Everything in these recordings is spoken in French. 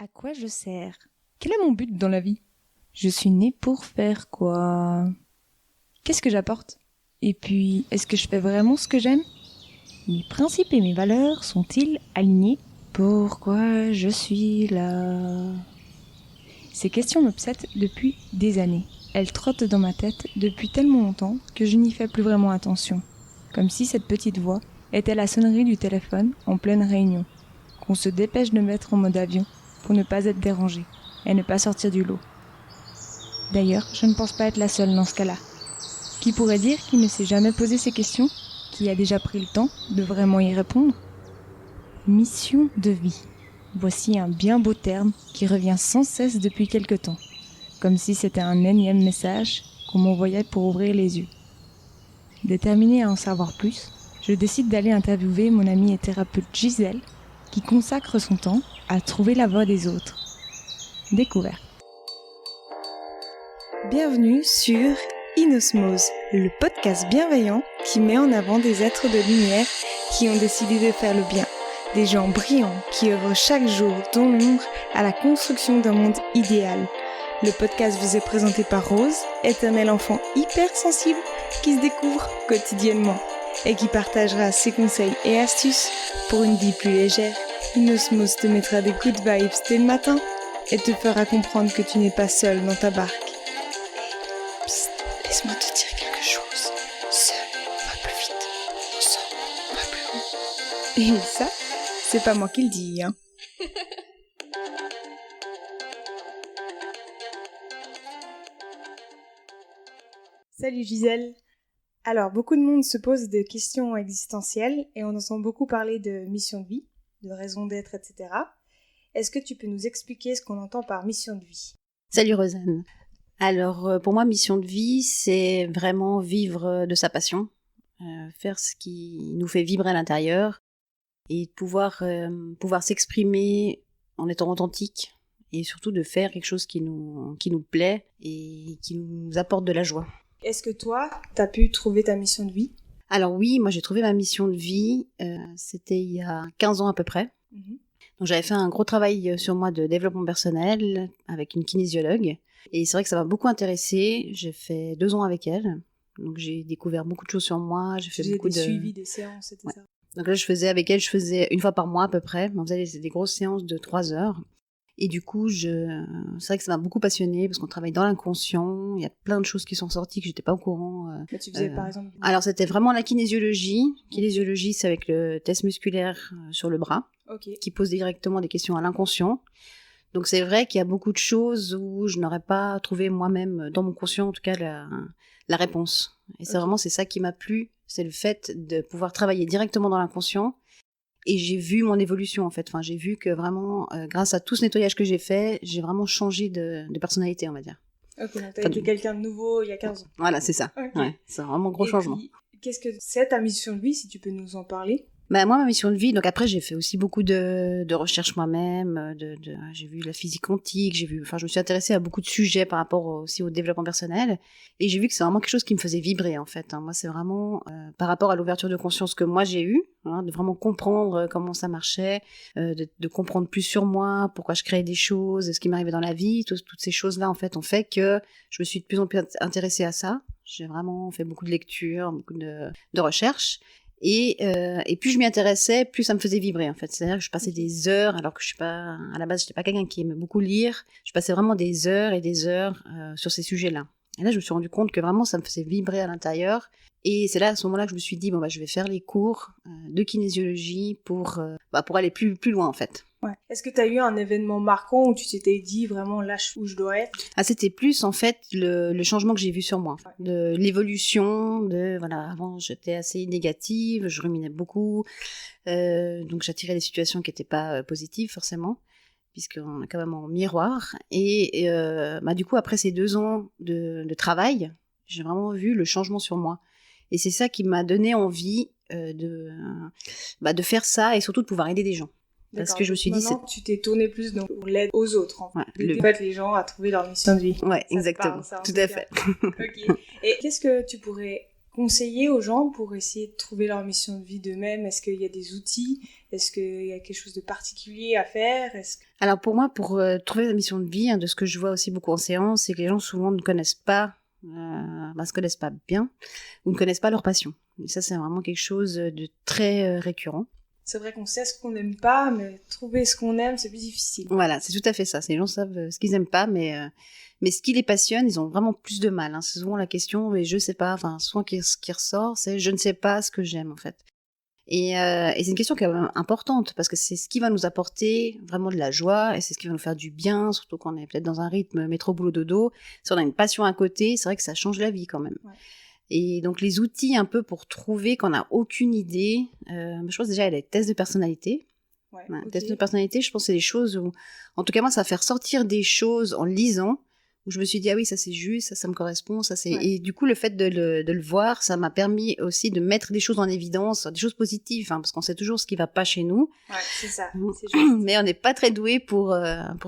À quoi je sers? Quel est mon but dans la vie? Je suis née pour faire quoi? Qu'est-ce que j'apporte? Et puis, est-ce que je fais vraiment ce que j'aime? Mes principes et mes valeurs sont-ils alignés? Pourquoi je suis là? Ces questions m'obsèdent depuis des années. Elles trottent dans ma tête depuis tellement longtemps que je n'y fais plus vraiment attention. Comme si cette petite voix était la sonnerie du téléphone en pleine réunion, qu'on se dépêche de mettre en mode avion pour ne pas être dérangé et ne pas sortir du lot. D'ailleurs, je ne pense pas être la seule dans ce cas-là. Qui pourrait dire qu'il ne s'est jamais posé ces questions, qui a déjà pris le temps de vraiment y répondre? Mission de vie. Voici un bien beau terme qui revient sans cesse depuis quelque temps, comme si c'était un énième message qu'on m'envoyait pour ouvrir les yeux. Déterminée à en savoir plus, je décide d'aller interviewer mon amie et thérapeute Gisèle, qui consacre son temps à trouver la voix des autres. Découverte. Bienvenue sur Inosmose, le podcast bienveillant qui met en avant des êtres de lumière qui ont décidé de faire le bien. Des gens brillants qui œuvrent chaque jour dans l'ombre à la construction d'un monde idéal. Le podcast vous est présenté par Rose, éternel enfant hypersensible qui se découvre quotidiennement et qui partagera ses conseils et astuces pour une vie plus légère. Inosmose te mettra des good vibes dès le matin et te fera comprendre que tu n'es pas seul dans ta barque. Psst, laisse-moi te dire quelque chose. Seul, va plus vite. Ensemble, va plus haut. Et ça, c'est pas moi qui le dis, hein. Salut Gisèle. Alors, beaucoup de monde se pose des questions existentielles et on entend beaucoup parler de mission de vie, de raison d'être, etc. Est-ce que tu peux nous expliquer ce qu'on entend par mission de vie? Salut Rosanne. Alors, pour moi, mission de vie, c'est vraiment vivre de sa passion, faire ce qui nous fait vibrer à l'intérieur et pouvoir s'exprimer en étant authentique et surtout de faire quelque chose qui nous plaît et qui nous apporte de la joie. Est-ce que toi, t'as pu trouver ta mission de vie? Alors oui, moi j'ai trouvé ma mission de vie, c'était il y a 15 ans à peu près. Donc j'avais fait un gros travail sur moi de développement personnel avec une kinésiologue. Et c'est vrai que ça m'a beaucoup intéressée. J'ai fait 2 ans avec elle. Donc j'ai découvert beaucoup de choses sur moi. J'ai fait beaucoup de suivi des séances, c'était ça. Donc là, je faisais une fois par mois à peu près. On faisait des grosses séances de 3 heures. Et du coup, c'est vrai que ça m'a beaucoup passionnée parce qu'on travaille dans l'inconscient. Il y a plein de choses qui sont sorties que j'étais pas au courant. Mais tu faisais par exemple... Alors c'était vraiment la kinésiologie. Kinésiologie, c'est avec le test musculaire sur le bras, qui pose directement des questions à l'inconscient. Donc c'est vrai qu'il y a beaucoup de choses où je n'aurais pas trouvé moi-même, dans mon conscient en tout cas, la réponse. Et c'est ça qui m'a plu, c'est le fait de pouvoir travailler directement dans l'inconscient. Et j'ai vu mon évolution en fait. Enfin, j'ai vu que vraiment, grâce à tout ce nettoyage que j'ai fait, j'ai vraiment changé de personnalité, on va dire. Ok, donc t'as été quelqu'un de nouveau il y a 15 ans. Voilà, c'est ça. Okay. Ouais, c'est vraiment un gros changement. Puis, qu'est-ce que c'est ta mission de vie, si tu peux nous en parler? Bah, moi, ma mission de vie, donc après, j'ai fait aussi beaucoup de recherches moi-même, j'ai vu la physique quantique, je me suis intéressée à beaucoup de sujets par rapport aussi au développement personnel, et j'ai vu que c'est vraiment quelque chose qui me faisait vibrer, en fait. Moi, c'est vraiment par rapport à l'ouverture de conscience que moi j'ai eue, de vraiment comprendre comment ça marchait, de comprendre plus sur moi, pourquoi je créais des choses, ce qui m'arrivait dans la vie, toutes ces choses-là, en fait, ont fait que je me suis de plus en plus intéressée à ça. J'ai vraiment fait beaucoup de lectures, beaucoup de recherches. Et plus je m'y intéressais, plus ça me faisait vibrer en fait. C'est-à-dire que je passais des heures, alors que à la base, j'étais pas quelqu'un qui aimait beaucoup lire. Je passais vraiment des heures et des heures sur ces sujets-là. Et là, je me suis rendu compte que vraiment, ça me faisait vibrer à l'intérieur. Et c'est là, à ce moment-là, que je me suis dit, je vais faire les cours de kinésiologie pour aller plus loin en fait. Ouais. Est-ce que tu as eu un événement marquant où tu t'étais dit vraiment là où je dois être? C'était plus en fait le changement que j'ai vu sur moi, de l'évolution, avant j'étais assez négative, je ruminais beaucoup, donc j'attirais des situations qui n'étaient pas positives forcément, puisqu'on est quand même en miroir, et du coup après ces 2 ans de travail, j'ai vraiment vu le changement sur moi, et c'est ça qui m'a donné envie de faire ça, et surtout de pouvoir aider des gens. Parce que je me suis dit... Maintenant, tu t'es tournée plus dans l'aide aux autres, en fait. Ouais, en fait, les gens à trouver leur mission de vie. Ouais, exactement. Tout à fait. Ok. Et qu'est-ce que tu pourrais conseiller aux gens pour essayer de trouver leur mission de vie d'eux-mêmes? Est-ce qu'il y a des outils? Est-ce qu'il y a quelque chose de particulier à faire? Alors pour moi, pour trouver la mission de vie, de ce que je vois aussi beaucoup en séance, c'est que les gens souvent ne connaissent pas, se connaissent pas bien ou ne connaissent pas leur passion. Et ça, c'est vraiment quelque chose de très récurrent. C'est vrai qu'on sait ce qu'on n'aime pas, mais trouver ce qu'on aime, c'est plus difficile. Voilà, c'est tout à fait ça. Les gens savent ce qu'ils n'aiment pas, mais ce qui les passionne, ils ont vraiment plus de mal. C'est souvent la question, mais je sais pas. Enfin, souvent ce qui ressort, c'est je ne sais pas ce que j'aime en fait. Et c'est une question qui est quand même importante parce que c'est ce qui va nous apporter vraiment de la joie et c'est ce qui va nous faire du bien, surtout quand on est peut-être dans un rythme métro boulot dodo. Si on a une passion à côté, c'est vrai que ça change la vie quand même. Ouais. Et donc les outils un peu pour trouver qu'on n'a aucune idée, je pense déjà il y a les tests de personnalité. Ouais, okay. Tests de personnalité, je pense que c'est des choses où, en tout cas moi, ça va faire sortir des choses en lisant, où je me suis dit, ah oui, ça c'est juste, ça me correspond, ça c'est... Ouais. Et du coup, le fait de le voir, ça m'a permis aussi de mettre des choses en évidence, des choses positives, parce qu'on sait toujours ce qui va pas chez nous. Ouais, c'est ça, c'est juste. Mais on n'est pas très doué pour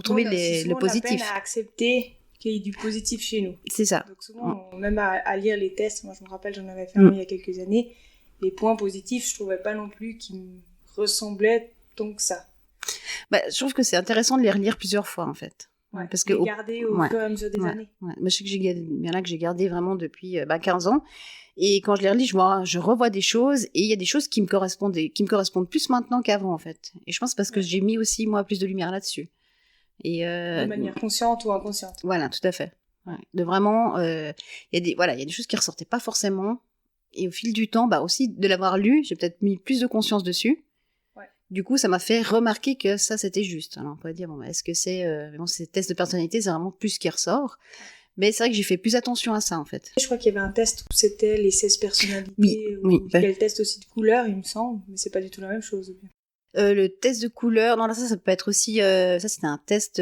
trouver le positif. On a peine à accepter qu'il y ait du positif chez nous. C'est ça. Donc souvent, même à lire les tests, moi je me rappelle, j'en avais fait un il y a quelques années, les points positifs, je trouvais pas non plus qu'ils me ressemblaient tant que ça. Je trouve que c'est intéressant de les relire plusieurs fois en fait. Ouais, parce que les garder au fur et à mesure des années. Ouais. Moi, je sais qu'il y en a que j'ai gardé vraiment depuis 15 ans. Et quand je les relis, je revois des choses et il y a des choses qui me correspondent plus maintenant qu'avant en fait. Et je pense parce que j'ai mis aussi moi plus de lumière là-dessus. Et de manière consciente ou inconsciente. Voilà, tout à fait. Ouais. De vraiment, il y a des choses qui ressortaient pas forcément. Et au fil du temps, aussi de l'avoir lu, j'ai peut-être mis plus de conscience dessus. Du coup, ça m'a fait remarquer que ça, c'était juste. Alors, on pourrait dire, est-ce que c'est... ces tests de personnalité, c'est vraiment plus ce qui ressort. Mais c'est vrai que j'ai fait plus attention à ça, en fait. Je crois qu'il y avait un test où c'était les 16 personnalités. Oui. Il y a le test aussi de couleur, il me semble. Mais c'est pas du tout la même chose. Le test de couleur... Non, là, ça peut être aussi... ça, c'était un test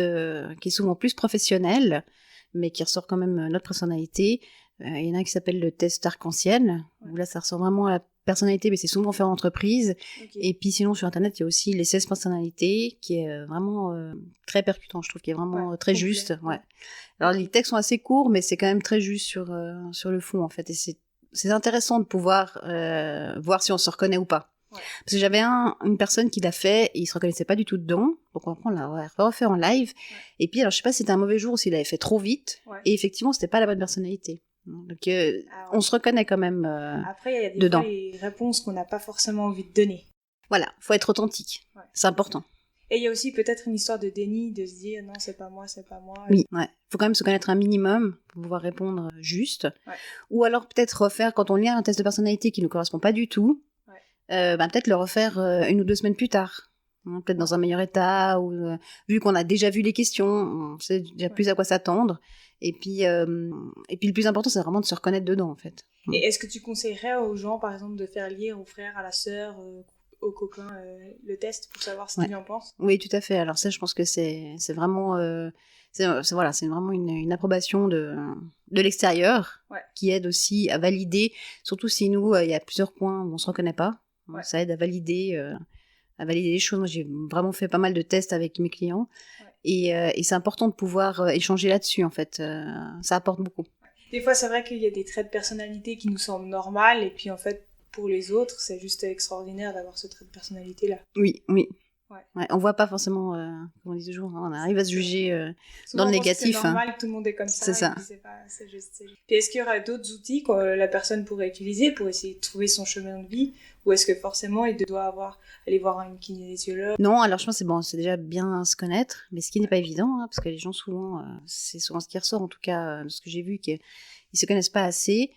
qui est souvent plus professionnel, mais qui ressort quand même notre personnalité. Il y en a un qui s'appelle le test arc-en-ciel, où là, ça ressort vraiment à la personnalité, mais c'est souvent fait en entreprise. Okay. Et puis sinon, sur Internet, il y a aussi les 16 personnalités, qui est vraiment très percutant, je trouve, qui est vraiment très juste. Ouais. Alors, les textes sont assez courts, mais c'est quand même très juste sur le fond, en fait. Et c'est intéressant de pouvoir voir si on se reconnaît ou pas. Ouais. Parce que j'avais une personne qui l'a fait, et il se reconnaissait pas du tout dedans. Donc, on l'a refait en live. Ouais. Et puis, alors, je sais pas si c'était un mauvais jour ou s'il avait fait trop vite. Ouais. Et effectivement, c'était pas la bonne personnalité. Donc, on se reconnaît quand même après, il y a des dedans. Fois, les réponses qu'on n'a pas forcément envie de donner. Voilà, faut être authentique. Ouais. C'est important. Et il y a aussi peut-être une histoire de déni, de se dire non, c'est pas moi. Oui, ouais. Faut quand même se connaître un minimum pour pouvoir répondre juste. Ouais. Ou alors peut-être refaire, quand on lit un test de personnalité qui ne correspond pas du tout, peut-être le refaire 1 ou 2 semaines plus tard. Peut-être dans un meilleur état, ou vu qu'on a déjà vu les questions, on sait déjà plus à quoi s'attendre. Et puis le plus important, c'est vraiment de se reconnaître dedans, en fait. Et est-ce que tu conseillerais aux gens, par exemple, de faire lire au frère, à la sœur, au copain, le test pour savoir ce qu'ils en pensent? Oui, tout à fait. Alors ça, je pense que c'est vraiment... c'est vraiment une approbation de l'extérieur qui aide aussi à valider, surtout si nous, il y a plusieurs points où on se reconnaît pas. Ça aide à valider les choses. Moi, j'ai vraiment fait pas mal de tests avec mes clients. Et c'est important de pouvoir échanger là-dessus, en fait. Ça apporte beaucoup. Des fois, c'est vrai qu'il y a des traits de personnalité qui nous semblent normaux, et puis en fait, pour les autres, c'est juste extraordinaire d'avoir ce trait de personnalité-là. Oui. Ouais, on voit pas forcément, comme on dit toujours, on arrive à se juger dans le négatif. C'est normal, tout le monde est comme ça. C'est ça. C'est juste. Puis est-ce qu'il y aura d'autres outils que la personne pourrait utiliser pour essayer de trouver son chemin de vie, ou est-ce que forcément il doit aller voir une kinésiologue? Non, alors je pense que c'est déjà bien se connaître, mais ce qui n'est pas évident, parce que les gens souvent, c'est souvent ce qui ressort, en tout cas de ce que j'ai vu, qu'ils se connaissent pas assez.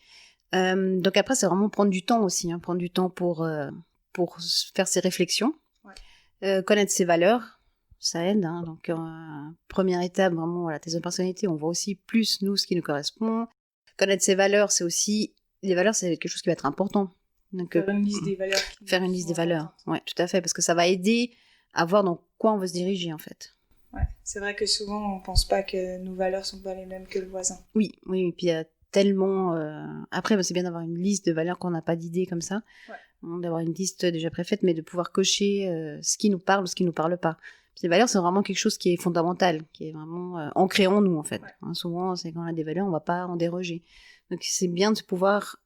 Donc après, c'est vraiment prendre du temps aussi, prendre du temps pour faire ses réflexions. Connaître ses valeurs, ça aide. Donc, première étape, vraiment, la thèse de personnalité, on voit aussi plus, nous, ce qui nous correspond. Connaître ses valeurs, c'est aussi... Les valeurs, c'est quelque chose qui va être important. Donc, faire une liste des valeurs. Faire une liste des valeurs, oui, tout à fait, parce que ça va aider à voir dans quoi on veut se diriger, en fait. Ouais, c'est vrai que souvent, on pense pas que nos valeurs sont pas les mêmes que le voisin. Oui, et puis il y a tellement... Après, c'est bien d'avoir une liste de valeurs qu'on n'a pas d'idée comme ça. D'avoir une liste déjà préfaite, mais de pouvoir cocher ce qui nous parle ou ce qui nous parle pas. Puis les valeurs, c'est vraiment quelque chose qui est fondamental, qui est vraiment ancré en nous, en fait. Souvent, c'est quand on a des valeurs, on va pas en déroger. Donc c'est bien de pouvoir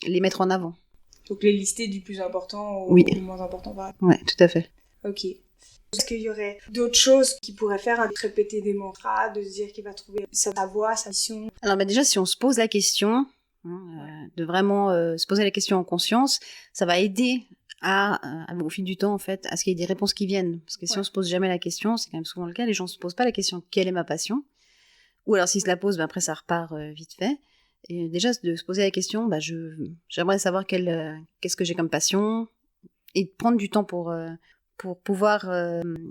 les mettre en avant. Donc les lister du plus important au moins important. Ouais, tout à fait. Ok. Est-ce qu'il y aurait d'autres choses qui pourraient faire de répéter des mantras, de se dire qu'il va trouver sa voie, sa mission? Alors déjà, si on se pose la question, de vraiment se poser la question en conscience, ça va aider au fil du temps, en fait, à ce qu'il y ait des réponses qui viennent. Parce que si on se pose jamais la question, c'est quand même souvent le cas, les gens se posent pas la question quelle est ma passion, ou alors s'ils se la posent, après ça repart vite fait. Et déjà de se poser la question, j'aimerais savoir qu'est-ce que j'ai comme passion, et de prendre du temps pour pouvoir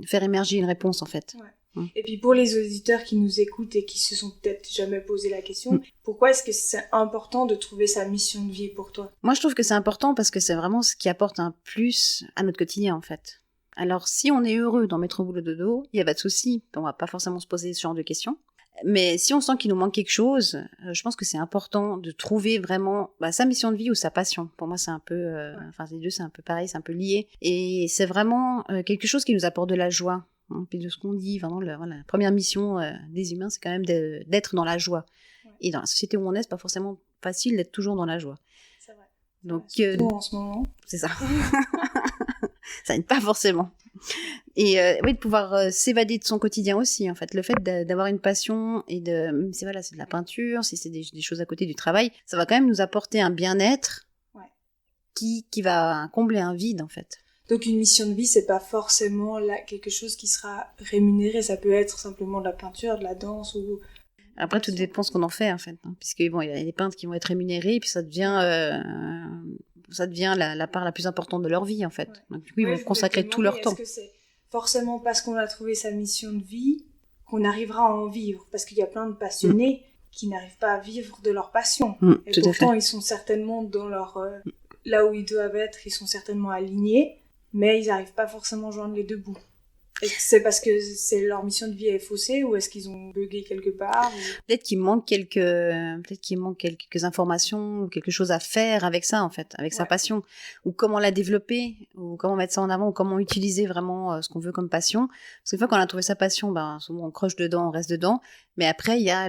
faire émerger une réponse, en fait. Ouais. Et puis pour les auditeurs qui nous écoutent et qui se sont peut-être jamais posé la question, pourquoi est-ce que c'est important de trouver sa mission de vie pour toi? Moi, je trouve que c'est important parce que c'est vraiment ce qui apporte un plus à notre quotidien, en fait. Alors, si on est heureux dans mettre au boulot dodo, il n'y a pas de souci, on va pas forcément se poser ce genre de questions. Mais si on sent qu'il nous manque quelque chose, je pense que c'est important de trouver vraiment sa mission de vie ou sa passion. Pour moi, c'est un peu... les deux, c'est un peu pareil, c'est un peu lié. Et c'est vraiment quelque chose qui nous apporte de la joie. Puis de ce qu'on dit, vraiment, la première mission des humains, c'est quand même d'être dans la joie. Ouais. Et dans la société où on est, c'est pas forcément facile d'être toujours dans la joie. C'est vrai. Donc, surtout en ce moment. C'est ça. Ça n'aide pas forcément. Et de pouvoir s'évader de son quotidien aussi, en fait. Le fait d'avoir une passion et c'est de la peinture, si c'est des choses à côté du travail, ça va quand même nous apporter un bien-être qui va combler un vide, en fait. Donc une mission de vie, c'est pas forcément quelque chose qui sera rémunéré, ça peut être simplement de la peinture, de la danse ou... Après, tout dépend ce qu'on en fait, en fait. Puisque, il y a des peintres qui vont être rémunérés, et puis ça devient la part la plus importante de leur vie, en fait. Ouais. Donc, du coup, ils vont consacrer tout leur temps. Est-ce que c'est forcément parce qu'on a trouvé sa mission de vie qu'on arrivera à en vivre? Parce qu'il y a plein de passionnés qui n'arrivent pas à vivre de leur passion. Et pourtant, ils sont certainement dans leur... là où ils doivent être, ils sont certainement alignés, mais ils n'arrivent pas forcément à joindre les deux bouts. Est-ce que c'est parce que leur mission de vie est faussée ou est-ce qu'ils ont bugué quelque part ou... Peut-être qu'il manque quelques informations ou quelque chose à faire avec ça, en fait, avec sa passion. Ou comment la développer, ou comment mettre ça en avant, ou comment utiliser vraiment ce qu'on veut comme passion. Parce qu'une fois qu'on a trouvé sa passion, souvent on croche dedans, on reste dedans. Mais après, il y a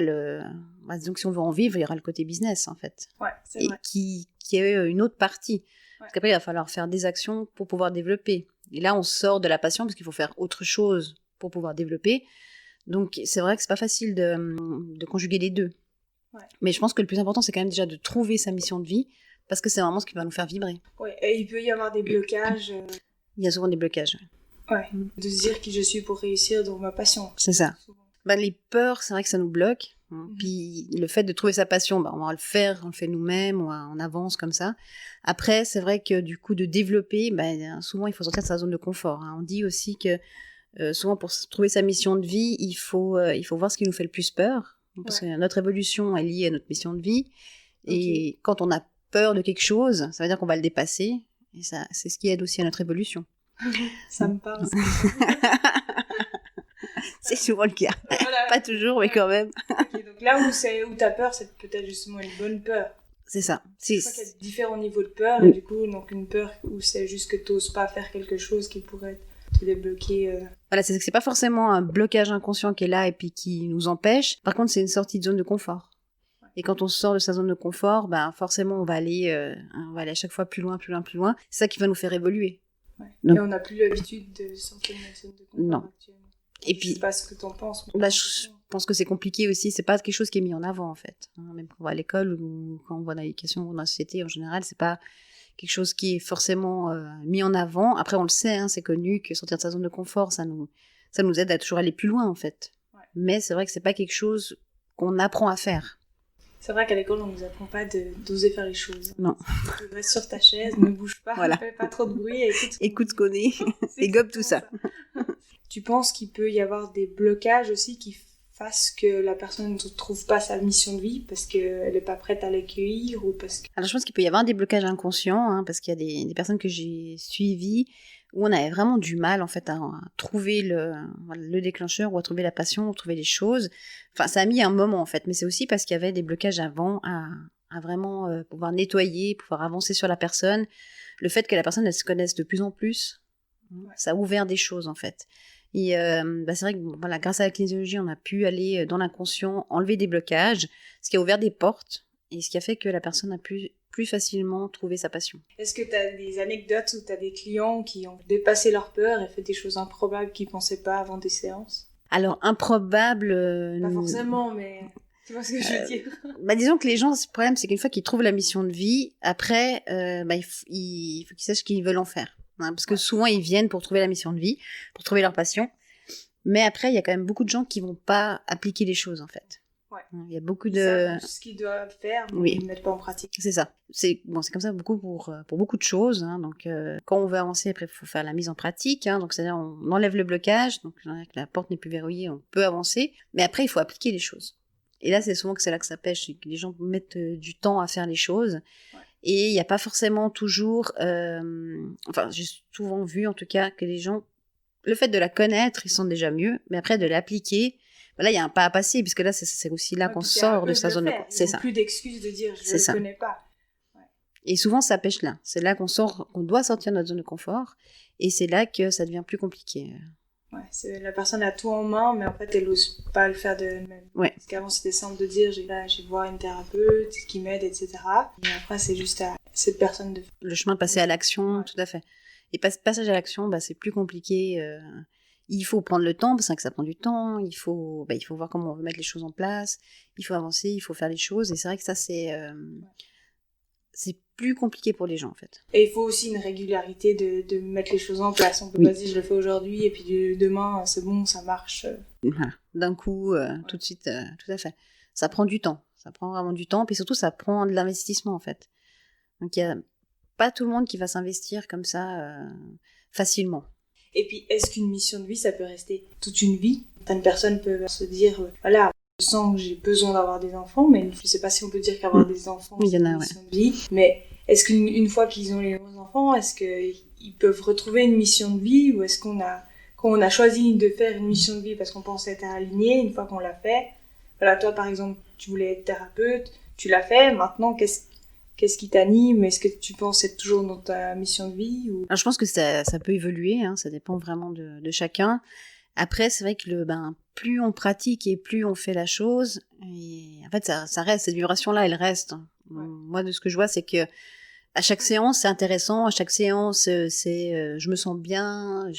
disons que si on veut en vivre, il y aura le côté business, en fait. Ouais, c'est vrai. Qui est une autre partie. Parce qu'après, il va falloir faire des actions pour pouvoir développer. Et là, on sort de la passion parce qu'il faut faire autre chose pour pouvoir développer. Donc, c'est vrai que c'est pas facile de conjuguer les deux. Ouais. Mais je pense que le plus important, c'est quand même déjà de trouver sa mission de vie parce que c'est vraiment ce qui va nous faire vibrer. Ouais, et il peut y avoir des blocages. Il y a souvent des blocages. Ouais, de se dire qui je suis pour réussir dans ma passion. C'est ça. Les peurs, c'est vrai que ça nous bloque. Puis le fait de trouver sa passion, on va le faire, on le fait nous-mêmes, on avance comme ça. Après, c'est vrai que du coup, de développer, souvent il faut sortir de sa zone de confort. On dit aussi que souvent pour trouver sa mission de vie, il faut voir ce qui nous fait le plus peur. Parce que notre évolution est liée à notre mission de vie. Et quand on a peur de quelque chose, ça veut dire qu'on va le dépasser. Et ça, c'est ce qui aide aussi à notre évolution. Ça me parle. C'est souvent le cas. Voilà. Pas toujours, mais quand même. Okay, donc là où t'as peur, c'est peut-être justement une bonne peur. C'est ça. Je crois qu'il y a différents niveaux de peur, et du coup, donc une peur où c'est juste que t'oses pas faire quelque chose qui pourrait te débloquer. Voilà, c'est pas forcément un blocage inconscient qui est là et puis qui nous empêche. Par contre, c'est une sortie de zone de confort. Ouais. Et quand on sort de sa zone de confort, forcément, on va aller à chaque fois plus loin, plus loin, plus loin. C'est ça qui va nous faire évoluer. Ouais. Donc, et on n'a plus l'habitude de sortir de notre zone de confort. Non. Actuellement. Et puis, je sais pas ce que t'en penses. Je pense que c'est compliqué aussi. C'est pas quelque chose qui est mis en avant, en fait. Même quand on va à l'école ou quand on va dans l'éducation ou dans la société en général, c'est pas quelque chose qui est forcément mis en avant. Après, on le sait, c'est connu que sortir de sa zone de confort, ça nous aide à toujours aller plus loin, en fait. Ouais. Mais c'est vrai que c'est pas quelque chose qu'on apprend à faire. C'est vrai qu'à l'école, on nous apprend pas d'oser faire les choses. Non. Tu restes sur ta chaise, ne bouge pas, ne fais pas trop de bruit et écoute ce qu'on est et gobe tout ça. Tu penses qu'il peut y avoir des blocages aussi qui fassent que la personne ne trouve pas sa mission de vie parce qu'elle n'est pas prête à l'accueillir ou parce que... Alors je pense qu'il peut y avoir des blocages inconscients parce qu'il y a des personnes que j'ai suivies où on avait vraiment du mal en fait à trouver le déclencheur ou à trouver la passion, ou à trouver les choses. Enfin ça a mis un moment en fait, mais c'est aussi parce qu'il y avait des blocages avant à vraiment pouvoir nettoyer, pouvoir avancer sur la personne. Le fait que la personne elle se connaisse de plus en plus, ça a ouvert des choses en fait. Et c'est vrai que grâce à la kinésiologie, on a pu aller dans l'inconscient, enlever des blocages, ce qui a ouvert des portes. et ce qui a fait que la personne a pu plus facilement trouver sa passion. Est-ce que tu as des anecdotes où tu as des clients qui ont dépassé leur peur et fait des choses improbables qu'ils ne pensaient pas avant des séances? Alors, improbable... Pas forcément, mais tu vois ce que je veux dire. Disons que les gens, le problème, c'est qu'une fois qu'ils trouvent la mission de vie, après, il faut qu'ils sachent ce qu'ils veulent en faire. Hein, parce que souvent, ils viennent pour trouver la mission de vie, pour trouver leur passion. Mais après, il y a quand même beaucoup de gens qui vont pas appliquer les choses, en fait. Ouais. Il y a beaucoup Ils de... savent ce qu'ils doivent faire, mais Oui. ils ne mettent pas en pratique. C'est ça. C'est comme ça beaucoup pour beaucoup de choses. Hein. Donc, quand on veut avancer, après, il faut faire la mise en pratique. Hein. Donc, c'est-à-dire, on enlève le blocage. Donc, la porte n'est plus verrouillée, on peut avancer. Mais après, il faut appliquer les choses. Et là, c'est souvent que c'est là que ça pêche. C'est que les gens mettent du temps à faire les choses. Ouais. Et il n'y a pas forcément toujours... j'ai souvent vu, en tout cas, que les gens... Le fait de la connaître, ils sont déjà mieux. Mais après, de l'appliquer... Là, il y a un pas à passer, puisque là, c'est aussi là qu'on sort de sa zone de confort. C'est ça. Plus d'excuses de dire je ne le connais pas. Ouais. Et souvent, ça pêche là. C'est là qu'on doit sortir de notre zone de confort, et c'est là que ça devient plus compliqué. Ouais, la personne a tout en main, mais en fait, elle n'ose pas le faire d'elle-même. Ouais. Parce qu'avant, c'était simple de dire je vais voir une thérapeute qui m'aide, etc. Et après, c'est juste à cette personne de faire. Le chemin de passer à l'action, tout à fait. Et passage à l'action, c'est plus compliqué. Il faut prendre le temps, parce que ça prend du temps, il faut voir comment on veut mettre les choses en place, il faut avancer, il faut faire les choses, et c'est vrai que ça, c'est plus compliqué pour les gens, en fait. Et il faut aussi une régularité de mettre les choses en place. On peut pas dire je le fais aujourd'hui, et puis demain, c'est bon, ça marche. Voilà. D'un coup, tout de suite, tout à fait. Ça prend du temps, ça prend vraiment du temps, puis surtout, ça prend de l'investissement, en fait. Donc, il n'y a pas tout le monde qui va s'investir comme ça facilement. Et puis, est-ce qu'une mission de vie, ça peut rester toute une vie? Certaines personnes peuvent se dire, voilà, je sens que j'ai besoin d'avoir des enfants, mais je ne sais pas si on peut dire qu'avoir des enfants, c'est une mission de vie. Mais est-ce qu'une fois qu'ils ont les enfants, est-ce qu'ils peuvent retrouver une mission de vie? Ou est-ce quand on a choisi de faire une mission de vie parce qu'on pensait être aligné, une fois qu'on l'a fait, voilà, toi, par exemple, tu voulais être thérapeute, tu l'as fait, maintenant, qu'est-ce qui t'anime? Est-ce que tu penses être toujours dans ta mission de vie ou... Alors, je pense que ça peut évoluer, hein, ça dépend vraiment de chacun. Après, c'est vrai que plus on pratique et plus on fait la chose, et en fait, ça reste, cette vibration-là, elle reste. Ouais. Moi, de ce que je vois, c'est que à chaque séance, c'est intéressant. À chaque séance, je me sens bien,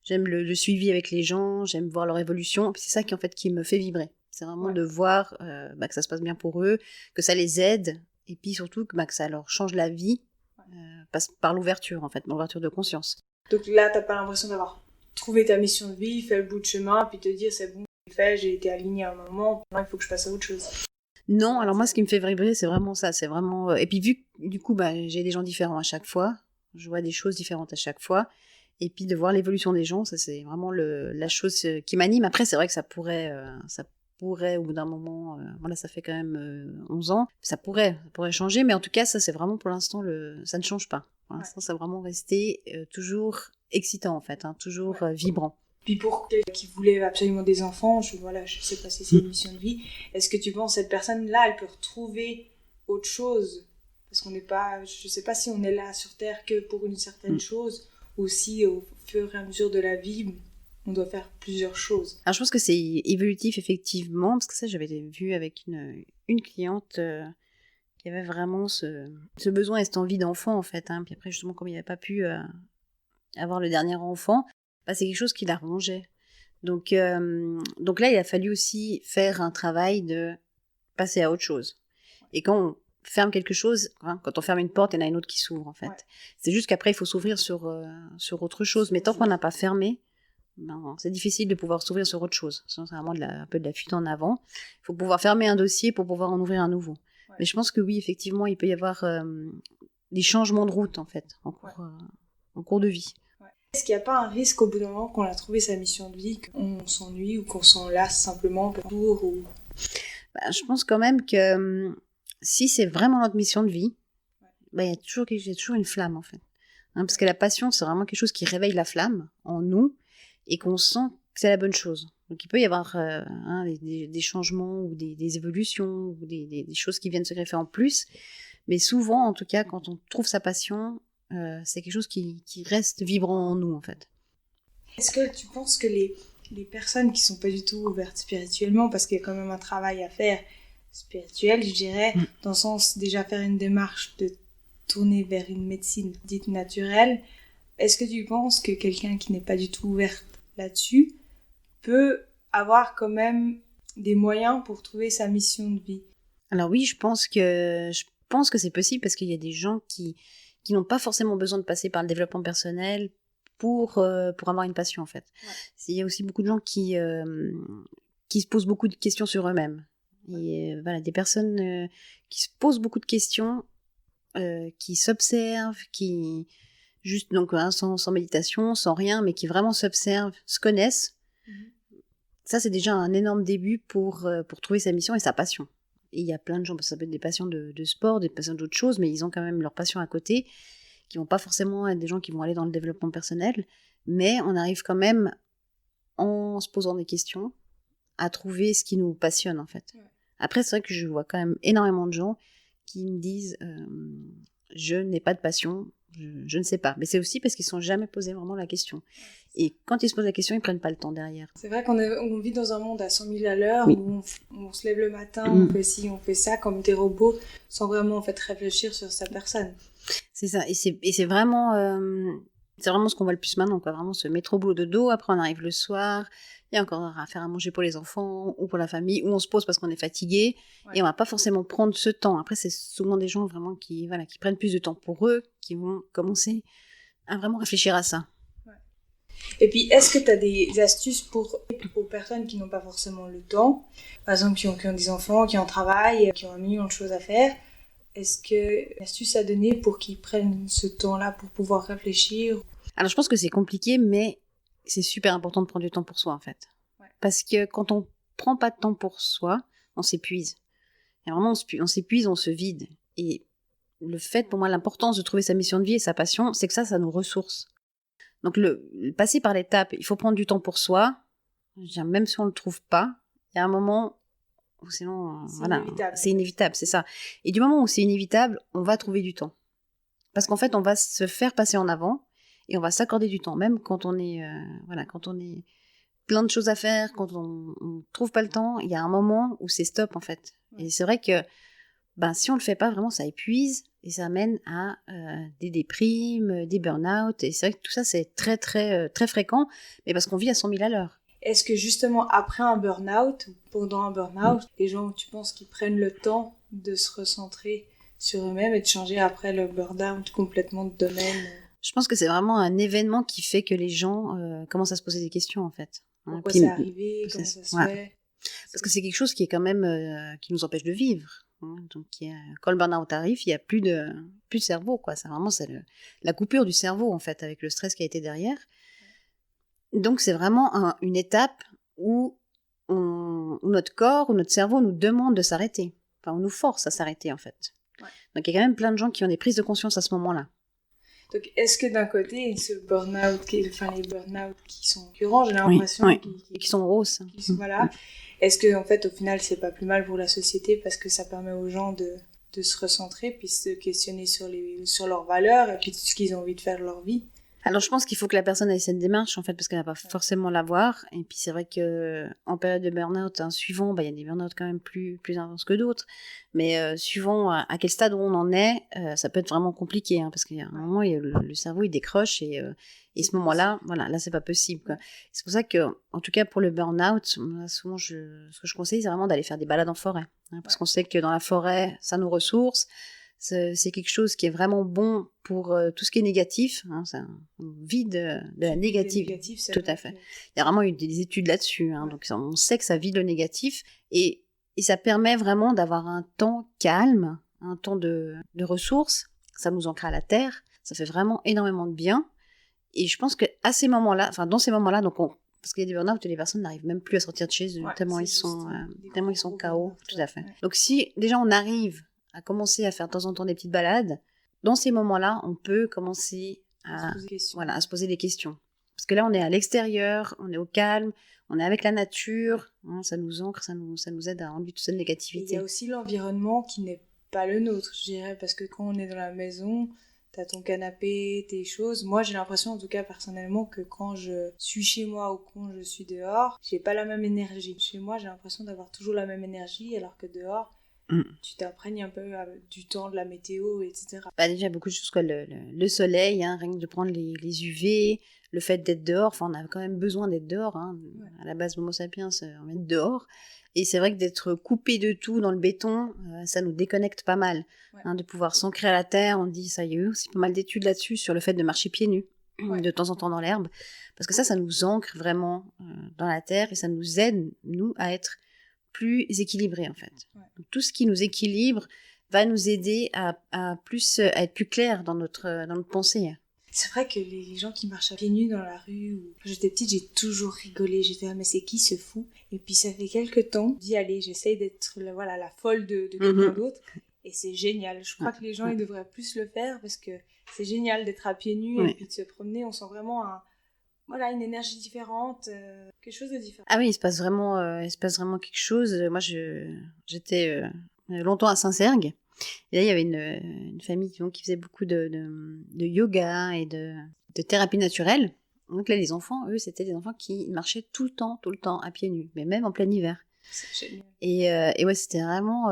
j'aime le suivi avec les gens, j'aime voir leur évolution. C'est ça qui me fait vibrer. C'est vraiment de voir que ça se passe bien pour eux, que ça les aide. Et puis surtout que ça leur change la vie par l'ouverture, en fait, l'ouverture de conscience. Donc là, t'as pas l'impression d'avoir trouvé ta mission de vie, fait le bout de chemin, puis te dire c'est bon, j'ai été alignée à un moment, maintenant il faut que je passe à autre chose. Non, alors moi, ce qui me fait vibrer, c'est vraiment ça. C'est vraiment... Et puis vu que du coup, j'ai des gens différents à chaque fois, je vois des choses différentes à chaque fois, et puis de voir l'évolution des gens, ça c'est vraiment la chose qui m'anime. Après, c'est vrai que ça pourrait au bout d'un moment, ça fait quand même 11 ans, ça pourrait changer, mais en tout cas, ça c'est vraiment pour l'instant, ça ne change pas. Pour l'instant, ça va vraiment rester toujours excitant en fait, toujours vibrant. Puis pour quelqu'un qui voulait absolument des enfants, je sais pas si c'est une mission de vie, est-ce que tu penses que cette personne-là, elle peut retrouver autre chose? Parce qu'on n'est pas, je sais pas si on est là sur Terre que pour une certaine chose, ou si au fur et à mesure de la vie, on doit faire plusieurs choses. Alors je pense que c'est évolutif effectivement, parce que ça j'avais vu avec une cliente qui avait vraiment ce besoin et cette envie d'enfant en fait. Hein. Puis après justement comme il n'avait pas pu avoir le dernier enfant, c'est quelque chose qui la rongeait. Donc là il a fallu aussi faire un travail de passer à autre chose. Et quand on ferme quelque chose, quand on ferme une porte, il y en a une autre qui s'ouvre en fait. Ouais. C'est juste qu'après il faut s'ouvrir sur autre chose, mais tant qu'on n'a pas fermé, c'est difficile de pouvoir s'ouvrir sur autre chose. Sinon, c'est vraiment un peu de la fuite en avant. Il faut pouvoir fermer un dossier pour pouvoir en ouvrir un nouveau. Ouais. Mais je pense que oui, effectivement, il peut y avoir des changements de route, en fait, en cours de vie. Ouais. Est-ce qu'il n'y a pas un risque au bout d'un moment qu'on a trouvé sa mission de vie, qu'on s'ennuie ou qu'on s'en lasse simplement pour ou... Je pense quand même que si c'est vraiment notre mission de vie, il y a toujours une flamme, en fait. Hein, parce que la passion, c'est vraiment quelque chose qui réveille la flamme en nous, et qu'on sent que c'est la bonne chose. Donc il peut y avoir des changements ou des évolutions ou des choses qui viennent se greffer en plus, mais souvent, en tout cas, quand on trouve sa passion, c'est quelque chose qui reste vibrant en nous, en fait. Est-ce que tu penses que les personnes qui sont pas du tout ouvertes spirituellement, parce qu'il y a quand même un travail à faire, spirituelle, je dirais, dans le sens déjà faire une démarche de tourner vers une médecine dite naturelle. Est-ce que tu penses que quelqu'un qui n'est pas du tout ouvert là-dessus peut avoir quand même des moyens pour trouver sa mission de vie? Alors oui, je pense que c'est possible parce qu'il y a des gens qui n'ont pas forcément besoin de passer par le développement personnel pour avoir une passion en fait. Ouais. Il y a aussi beaucoup de gens qui se posent beaucoup de questions sur eux-mêmes. Et voilà, des personnes qui se posent beaucoup de questions, qui s'observent, qui juste donc sans méditation, sans rien, mais qui vraiment s'observent, se connaissent. Ça c'est déjà un énorme début pour trouver sa mission et sa passion. Et il y a plein de gens, ça peut être des passions de sport, des passions d'autres choses, mais ils ont quand même leur passion à côté, qui vont pas forcément être des gens qui vont aller dans le développement personnel, mais on arrive quand même, en se posant des questions, à trouver ce qui nous passionne en fait. Ouais. Après, c'est vrai que je vois quand même énormément de gens qui me disent je n'ai pas de passion, je ne sais pas. Mais c'est aussi parce qu'ils ne se sont jamais posé vraiment la question. Et quand ils se posent la question, ils ne prennent pas le temps derrière. C'est vrai qu'on vit dans un monde à 100 000 à l'heure, oui. Où on se lève le matin, on fait ci, on fait ça, comme des robots, sans vraiment en fait réfléchir sur sa personne. C'est ça, et c'est vraiment ce qu'on voit le plus maintenant, quoi. Vraiment se mettre au boulot de dos, après on arrive le soir, il y a encore à faire à manger pour les enfants, ou pour la famille, ou on se pose parce qu'on est fatigué, et on va pas forcément prendre ce temps. Après, c'est souvent des gens vraiment qui prennent plus de temps pour eux, qui vont commencer à vraiment réfléchir à ça. Et puis, est-ce que tu as des astuces pour personnes qui n'ont pas forcément le temps, par exemple qui ont des enfants, qui ont un travail, qui ont 1 million de choses à faire? Est-ce que une astuce à donner pour qu'ils prennent ce temps-là pour pouvoir réfléchir? Alors, je pense que c'est compliqué, mais c'est super important de prendre du temps pour soi, en fait. Ouais. Parce que quand on prend pas de temps pour soi, on s'épuise. Et vraiment, on s'épuise, on se vide. Et le fait, pour moi, l'importance de trouver sa mission de vie et sa passion, c'est que ça nous ressource. Donc, le passer par l'étape, il faut prendre du temps pour soi. Je veux dire, même si on ne le trouve pas, il y a un moment où sinon, c'est inévitable, c'est ça. Et du moment où c'est inévitable, on va trouver du temps. Parce qu'en fait, on va se faire passer en avant et on va s'accorder du temps. Même quand on est, quand on est plein de choses à faire, quand on ne trouve pas le temps, il y a un moment où c'est stop, en fait. Et c'est vrai que si on ne le fait pas, vraiment, ça épuise. Et ça amène à des déprimes, des burn-out. Et c'est vrai que tout ça, c'est très, très, très fréquent, mais parce qu'on vit à 100 000 à l'heure. Est-ce que justement, après un burn-out, ou pendant un burn-out, les gens, tu penses qu'ils prennent le temps de se recentrer sur eux-mêmes et de changer après le burn-out complètement de domaine? Je pense que c'est vraiment un événement qui fait que les gens commencent à se poser des questions, en fait. Pourquoi c'est arrivé? Comment ça se fait? Parce que c'est quelque chose qui est quand même qui nous empêche de vivre. Donc, quand le burn-out arrive, il n'y a plus de cerveau, quoi. C'est vraiment la coupure du cerveau, en fait, avec le stress qui a été derrière. Donc, c'est vraiment une étape où notre corps, où notre cerveau nous demande de s'arrêter. Enfin, on nous force à s'arrêter, en fait. Ouais. Donc, il y a quand même plein de gens qui ont des prises de conscience à ce moment-là. Donc, est-ce que d'un côté, ce burn-out, les burn-out qui sont récurrents, j'ai l'impression... qui sont grosses. Voilà. Est-ce que, en fait, au final, c'est pas plus mal pour la société parce que ça permet aux gens de se recentrer puis se questionner sur leurs valeurs et puis ce qu'ils ont envie de faire de leur vie? Alors, je pense qu'il faut que la personne ait cette démarche, en fait, parce qu'elle va pas forcément l'avoir. Et puis, c'est vrai qu'en période de burn-out, suivant, il y a des burn-out quand même plus intenses que d'autres. Mais suivant à quel stade on en est, ça peut être vraiment compliqué. Parce qu'il y a un moment, le cerveau, il décroche. Et ce moment-là, là, c'est pas possible, quoi. C'est pour ça que, en tout cas, pour le burn-out, souvent, ce que je conseille, c'est vraiment d'aller faire des balades en forêt. Parce qu'on sait que dans la forêt, ça nous ressource. C'est quelque chose qui est vraiment bon pour tout ce qui est négatif. On vit de la négative. Tout à fait. Il y a vraiment eu des études là-dessus. Donc on sait que ça vide le négatif. Et ça permet vraiment d'avoir un temps calme, un temps de ressources. Ça nous ancre à la terre. Ça fait vraiment énormément de bien. Et je pense qu'à ces moments-là, dans ces moments-là, parce qu'il y a des burn-out où les personnes n'arrivent même plus à sortir de chez eux, tellement ils sont KO. Tout à fait. Donc si déjà on arrive à commencer à faire de temps en temps des petites balades, dans ces moments-là, on peut commencer à se poser des questions. Parce que là, on est à l'extérieur, on est au calme, on est avec la nature, ça nous ancre, ça nous aide à enlever toute cette négativité. Il y a aussi l'environnement qui n'est pas le nôtre, je dirais, parce que quand on est dans la maison, t'as ton canapé, tes choses. Moi, j'ai l'impression, en tout cas personnellement, que quand je suis chez moi ou quand je suis dehors, j'ai pas la même énergie. Chez moi, j'ai l'impression d'avoir toujours la même énergie, alors que dehors, Mm. Tu t'imprègnes un peu du temps, de la météo, etc. Bah, déjà, beaucoup de choses, quoi. Le soleil, hein, rien que de prendre les UV, le fait d'être dehors. Enfin, on a quand même besoin d'être dehors. Hein. Ouais. À la base, Homo sapiens, on va être dehors. Et c'est vrai que d'être coupé de tout dans le béton, ça nous déconnecte pas mal. Ouais. Hein, de pouvoir s'ancrer à la terre, on dit, ça y est, aussi pas mal d'études là-dessus, sur le fait de marcher pieds nus, Ouais. de temps en temps dans l'herbe. Parce que ça nous ancre vraiment dans la terre et ça nous aide, nous, à être plus équilibrés, en fait. Ouais. Donc, tout ce qui nous équilibre va nous aider à être plus clair dans notre pensée. C'est vrai que les gens qui marchent à pieds nus dans la rue, quand j'étais petite, j'ai toujours rigolé. J'étais là, mais c'est qui ce fou? Et puis ça fait quelques temps, je dis, allez, j'essaye d'être la folle de quelqu'un d'autre. Et c'est génial. Je crois que les gens, ils devraient plus le faire parce que c'est génial d'être à pieds nus et puis de se promener. On sent vraiment une énergie différente, quelque chose de différent. Ah oui, il se passe vraiment quelque chose. Moi, j'étais longtemps à Saint-Sergue. Et là, il y avait une famille qui faisait beaucoup de yoga et de thérapie naturelle. Donc là, les enfants, eux, c'était des enfants qui marchaient tout le temps, à pieds nus, mais même en plein hiver. C'est génial. Et ouais, c'était vraiment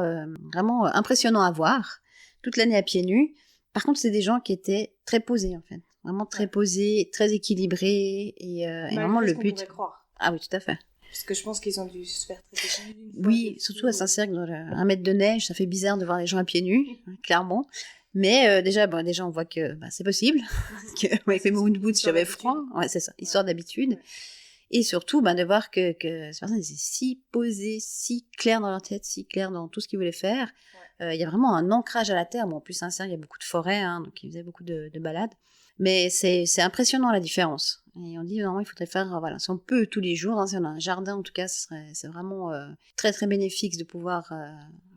impressionnant à voir, toute l'année à pieds nus. Par contre, c'est des gens qui étaient très posés, en fait. Vraiment très posés, très équilibrés. Et vraiment, le but... Croire. Ah oui, tout à fait. Parce que je pense qu'ils ont dû se faire traiter. Oui, surtout à Saint-Cergue, dans 1 mètre de neige, ça fait bizarre de voir les gens à pieds nus, clairement. Mais déjà, on voit que c'est possible. Avec les moon boots, j'avais froid. Ouais, c'est ça, histoire d'habitude. Ouais. Et surtout, de voir que ces personnes étaient si posées, si claires dans leur tête, si claires dans tout ce qu'ils voulaient faire. Il y a vraiment un ancrage à la terre. Bon, en plus, Saint-Cergue, il y a beaucoup de forêts, hein, donc ils faisaient beaucoup de balades. Mais c'est impressionnant la différence. Et on dit, non, il faudrait faire, si on peut tous les jours, hein, si on a un jardin en tout cas, c'est vraiment très très bénéfique de pouvoir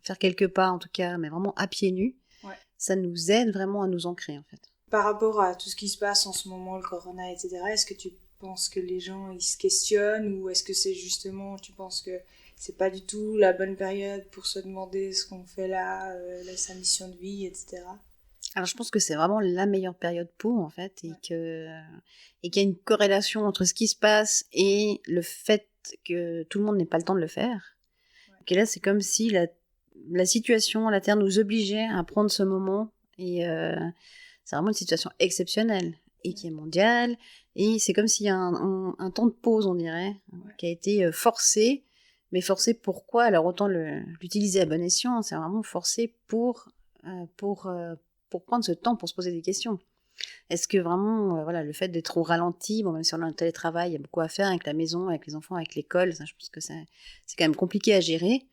faire quelques pas en tout cas, mais vraiment à pieds nus. Ouais. Ça nous aide vraiment à nous ancrer en fait. Par rapport à tout ce qui se passe en ce moment, le corona, etc., est-ce que tu penses que les gens ils se questionnent ou est-ce que c'est justement, tu penses que c'est pas du tout la bonne période pour se demander ce qu'on fait là, sa mission de vie, etc. Alors je pense que c'est vraiment la meilleure période pour en fait et qu'il y a une corrélation entre ce qui se passe et le fait que tout le monde n'ait pas le temps de le faire. Ouais. Et là c'est comme si la situation, la Terre nous obligeait à prendre ce moment et c'est vraiment une situation exceptionnelle et qui est mondiale et c'est comme s'il y a un temps de pause on dirait qui a été forcé, mais forcé pourquoi? Alors autant l'utiliser à bon escient, c'est vraiment forcé pour prendre ce temps pour se poser des questions. Est-ce que vraiment, le fait d'être au ralenti, même si on a un télétravail, il y a beaucoup à faire avec la maison, avec les enfants, avec l'école, ça, je pense que c'est quand même compliqué à gérer,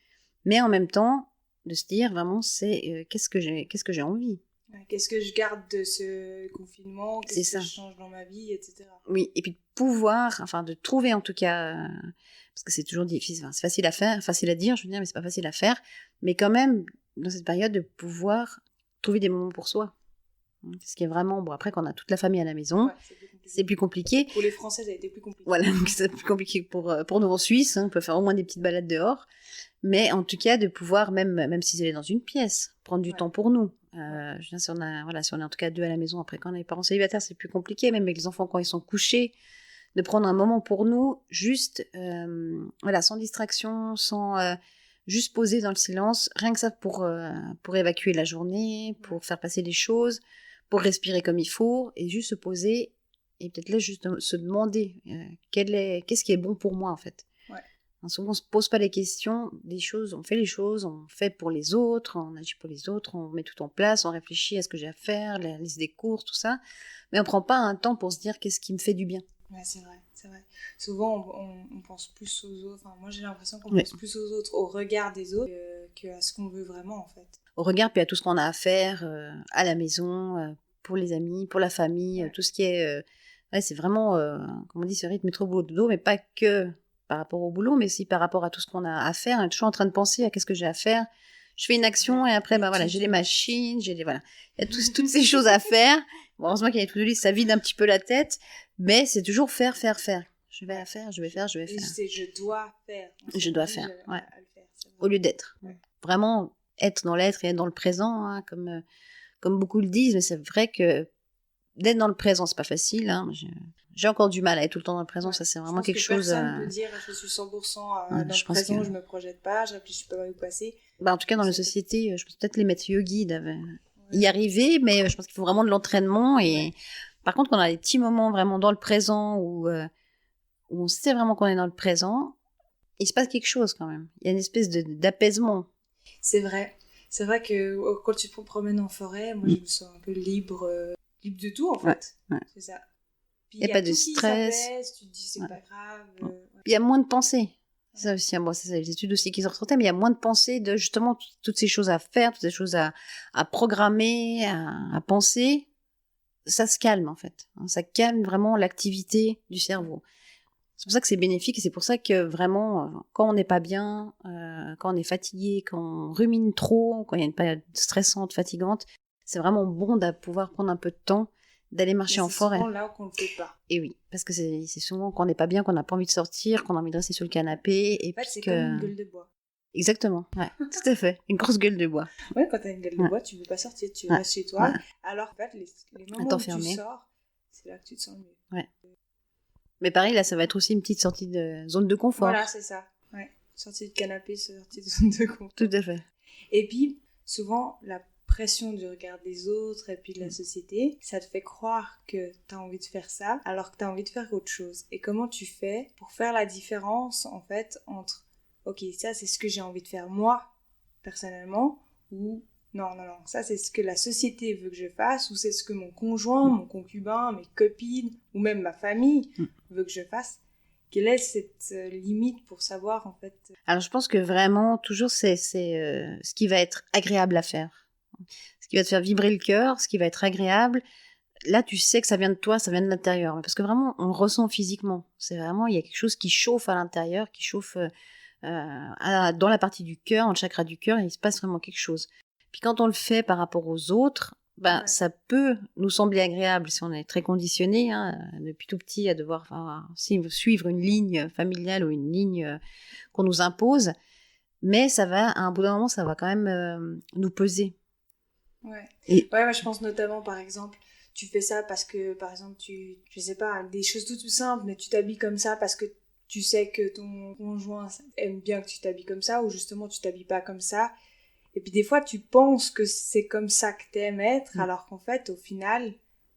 mais en même temps, de se dire vraiment, c'est qu'est-ce que j'ai envie. Qu'est-ce que je garde de ce confinement, qu'est-ce que je change dans ma vie, etc. Oui, et puis de pouvoir, de trouver en tout cas, parce que c'est toujours difficile, c'est facile à faire, facile à dire, je veux dire, mais c'est pas facile à faire, mais quand même, dans cette période, de pouvoir trouver des moments pour soi. Ce qui est vraiment... Bon, après, quand on a toute la famille à la maison, c'est plus compliqué. Pour les Français, ça a été plus compliqué. Voilà, donc c'est plus compliqué pour nous en Suisse. On peut faire au moins des petites balades dehors. Mais en tout cas, de pouvoir, même si c'est dans une pièce, prendre du temps pour nous. Je veux dire, si on est en tout cas 2 à la maison, après, quand on est parents célibataires, c'est plus compliqué. Même avec les enfants, quand ils sont couchés, de prendre un moment pour nous, juste, sans distraction, sans... juste poser dans le silence, rien que ça pour évacuer la journée, pour faire passer les choses, pour respirer comme il faut, et juste se poser, et peut-être là, juste se demander qu'est-ce qui est bon pour moi, en fait. Ouais. Souvent, on ne se pose pas les questions, des choses, on fait les choses, on fait pour les autres, on agit pour les autres, on met tout en place, on réfléchit à ce que j'ai à faire, la liste des courses, tout ça, mais on ne prend pas un temps pour se dire qu'est-ce qui me fait du bien. Ouais, c'est vrai. Souvent, on pense plus aux autres. Enfin, moi, j'ai l'impression qu'on pense plus aux autres, au regard des autres, qu'à ce qu'on veut vraiment, en fait. Au regard, puis à tout ce qu'on a à faire à la maison, pour les amis, pour la famille, tout ce qui est... c'est vraiment, comme on dit, ce rythme métro boulot dodo, mais pas que par rapport au boulot, mais aussi par rapport à tout ce qu'on a à faire. On est toujours en train de penser à qu'est-ce que j'ai à faire. Je fais une action et après, j'ai les machines, il y a toutes ces choses à faire. Bon, heureusement qu'il y a tout de liste, ça vide un petit peu la tête, mais c'est toujours faire. Je vais faire. Et je dois faire. Je dois faire, ouais. Au lieu d'être. Ouais. Vraiment être dans l'être et être dans le présent, hein, comme beaucoup le disent, mais c'est vrai que d'être dans le présent, c'est pas facile. Hein. J'ai encore du mal à être tout le temps dans le présent. Ouais. Ça, c'est Je vraiment pense quelque que chose. personne peut dire je suis 100% dans Je le pense présent, que. je me projette pas, je réfléchis pas au passé. En tout cas, dans la C'est- société, je pense peut-être les maîtres yogis doivent y Ouais. arriver, mais je pense qu'il faut vraiment de l'entraînement. Et Ouais. par contre, quand on a des petits moments vraiment dans le présent où on sait vraiment qu'on est dans le présent, il se passe quelque chose quand même. Il y a une espèce d'apaisement. C'est vrai. C'est vrai que quand tu te promènes en forêt, moi je me sens un peu libre, libre de tout en fait. Ouais. C'est ça. Puis Il y a pas de tout stress. qui s'apaise, tu te dis c'est Ouais. pas grave. Il y a moins de pensées. Ça aussi, hein, bon, c'est les études aussi qui sortent, mais il y a moins de pensées de justement toutes ces choses à faire, toutes ces choses à programmer, à penser. Ça se calme en fait. Ça calme vraiment l'activité du cerveau. C'est pour ça que c'est bénéfique et c'est pour ça que vraiment, quand on n'est pas bien, quand on est fatigué, quand on rumine trop, quand il y a une période stressante, fatigante, c'est vraiment bon de pouvoir prendre un peu de temps, d'aller marcher en forêt. C'est souvent là qu'on le fait pas. Et oui, parce que c'est souvent quand on n'est pas bien, qu'on n'a pas envie de sortir, qu'on a envie de rester sur le canapé. Et En fait, puis c'est comme une gueule de bois. Exactement, ouais, tout à fait. Une grosse gueule de bois. Ouais, quand t'as une gueule de bois, tu veux pas sortir, tu restes chez toi. Ouais. Alors en fait, les moments où t'enfermer. tu sors, c'est là que tu te sens mieux. Ouais. Mais pareil, là, ça va être aussi une petite sortie de zone de confort. Voilà, c'est ça. Ouais. Sortie de canapé, sortie de zone de confort. Tout à fait. Et puis, souvent, la pression du regard des autres et puis de la société, ça te fait croire que t'as envie de faire ça alors que t'as envie de faire autre chose. Et comment tu fais pour faire la différence, en fait, entre ok, ça c'est ce que j'ai envie de faire moi, personnellement, ou non, ça c'est ce que la société veut que je fasse, ou c'est ce que mon conjoint, mon concubin, mes copines, ou même ma famille veut que je fasse. Quelle est cette limite pour savoir, en fait? Alors, je pense que vraiment, toujours, c'est ce qui va être agréable à faire. Ce qui va te faire vibrer le cœur, ce qui va être agréable. Là, tu sais que ça vient de toi, ça vient de l'intérieur. Parce que vraiment, on le ressent physiquement. C'est vraiment, il y a quelque chose qui chauffe à l'intérieur, qui chauffe dans la partie du cœur, dans le chakra du cœur, il se passe vraiment quelque chose. Puis quand on le fait par rapport aux autres, ça peut nous sembler agréable si on est très conditionné, depuis tout petit, à devoir suivre une ligne familiale ou une ligne qu'on nous impose. Mais ça va, à un bout d'un moment, ça va quand même nous peser. Ouais. Et... Ouais, je pense notamment, par exemple, tu fais ça parce que, par exemple, je sais pas, des choses tout simples, mais tu t'habilles comme ça parce que tu sais que ton conjoint aime bien que tu t'habilles comme ça, ou justement tu t'habilles pas comme ça. Et puis des fois, tu penses que c'est comme ça que t'aimes être, alors qu'en fait, au final,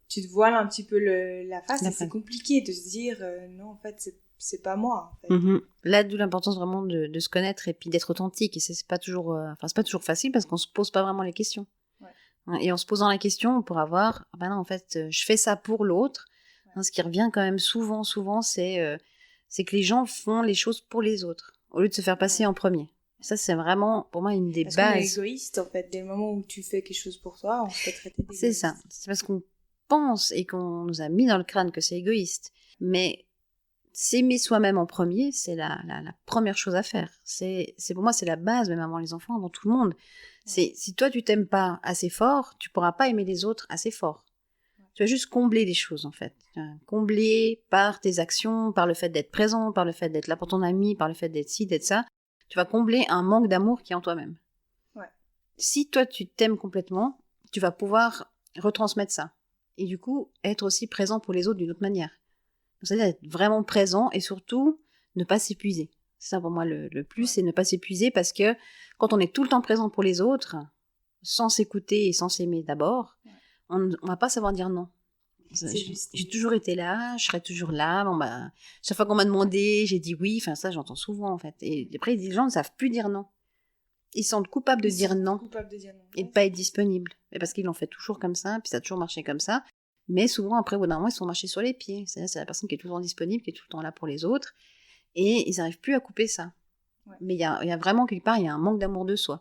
tu te voiles un petit peu la face, et c'est compliqué de se dire, non, en fait, c'est pas moi. En fait. Là, d'où l'importance vraiment de se connaître et puis d'être authentique. Et c'est pas toujours, c'est pas toujours facile parce qu'on se pose pas vraiment les questions. Ouais. Et en se posant la question, pour avoir, non, en fait, je fais ça pour l'autre. Ouais. Ce qui revient quand même souvent, c'est que les gens font les choses pour les autres au lieu de se faire passer en premier. Ça, c'est vraiment, pour moi, une des bases. Parce qu'on est égoïste, en fait. Dès le moment où tu fais quelque chose pour toi, on se fait traiter d'égoïste. C'est ça. C'est parce qu'on pense et qu'on nous a mis dans le crâne que c'est égoïste. Mais s'aimer soi-même en premier, c'est la première chose à faire. C'est pour moi, c'est la base, même avant les enfants, avant tout le monde. Ouais. Si toi, tu t'aimes pas assez fort, tu pourras pas aimer les autres assez fort. Ouais. Tu vas juste combler des choses, en fait. Combler par tes actions, par le fait d'être présent, par le fait d'être là pour ton ami, par le fait d'être ci, d'être ça. Tu vas combler un manque d'amour qui est en toi-même. Ouais. Si toi, tu t'aimes complètement, tu vas pouvoir retransmettre ça. Et du coup, être aussi présent pour les autres d'une autre manière. C'est-à-dire être vraiment présent et surtout ne pas s'épuiser. C'est ça pour moi le plus, c'est ne pas s'épuiser parce que quand on est tout le temps présent pour les autres, sans s'écouter et sans s'aimer d'abord, on va pas savoir dire non. J'ai toujours été là, je serai toujours là. Chaque fois qu'on m'a demandé, j'ai dit oui. Enfin, ça, j'entends souvent en fait. Et après, les gens ne savent plus dire non. Ils sont coupables de dire non et de pas être disponibles. Mais parce qu'ils l'ont fait toujours comme ça, puis ça a toujours marché comme ça. Mais souvent, après, au bout d'un moment, ils sont marchés sur les pieds. C'est la personne qui est tout le temps disponible, qui est tout le temps là pour les autres. Et ils n'arrivent plus à couper ça. Ouais. Mais il y a vraiment, quelque part, il y a un manque d'amour de soi.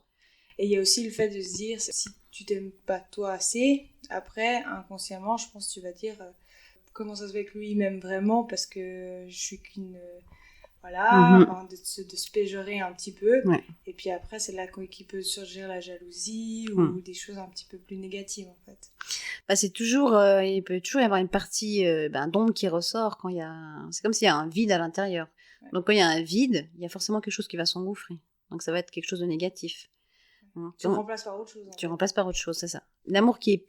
Et il y a aussi le fait de se dire, si tu t'aimes pas toi assez, après, inconsciemment, je pense que tu vas dire, comment ça se fait que lui, il m'aime vraiment parce que je suis qu'une... Voilà, de se péjorer un petit peu. Ouais. Et puis après, c'est là qu'il peut surgir la jalousie ou des choses un petit peu plus négatives, en fait. C'est toujours... il peut toujours y avoir une partie d'ombre qui ressort quand il y a... C'est comme s'il y a un vide à l'intérieur. Ouais. Donc quand il y a un vide, il y a forcément quelque chose qui va s'engouffrer. Donc ça va être quelque chose de négatif. Tu remplaces par autre chose. Tu remplaces par autre chose, c'est ça. L'amour qui